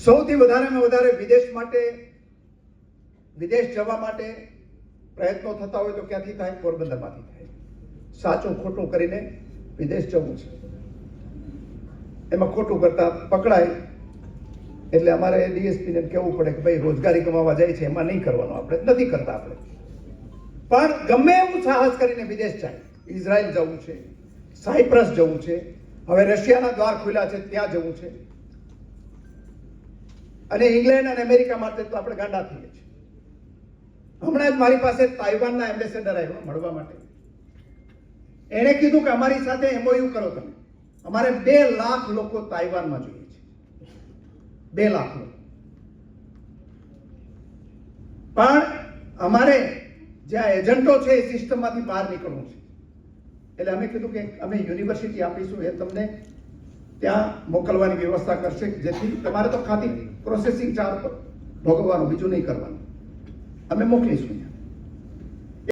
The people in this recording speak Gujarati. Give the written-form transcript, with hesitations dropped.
સૌથી વધારેમાં વધારે વિદેશ જવા માટે પ્રયત્નો થતા હોય તો ક્યાંથી થાય? પોરબંદરમાંથી થાય. સાચું ખોટું કરીને વિદેશ જવું છે, એમાં ખોટું કરતા પકડાય એટલે અમારે ડીએસપીને કહેવું પડે કે ભાઈ રોજગારી કમાવા જાય છે એમાં નહીં કરવાનું, આપણે નથી કરતા. આપણે પણ ગમે એવું સાહસ કરીને વિદેશ જાય. ઇઝરાયલ જવું છે, સાયપ્રસ જવું છે, હવે રશિયાના દ્વાર ખુલ્યા છે ત્યાં જવું છે, અને ઇંગ્લેન્ડ અને અમેરિકા માટે તો આપણે ગાંડા થઈએ છીએ. હમણાં જ મારી પાસે તાઇવાનના એમ્બેસેડર આવ્યો મળવા માટે. એણે કીધું કે અમારી સાથે એમઓયુ કરો તમે. અમારે 2 લાખ લોકો તાઇવાનમાં જોઈએ છે, 2 લાખ લોકો. પણ અમારે જે આ એજન્ટો છે એ સિસ્ટમમાંથી બહાર નીકળવું છે. એટલે અમે કીધું કે અમે યુનિવર્સિટી આપીશું, એ તમને ત્યાં મોકલવાની વ્યવસ્થા કરશે, જેથી તમારે તો ખાલી પ્રોસેસિંગ ચાર્જ ભોગવવાનું, બીજું નહીં કરવાનું. અમે મોકલીશું.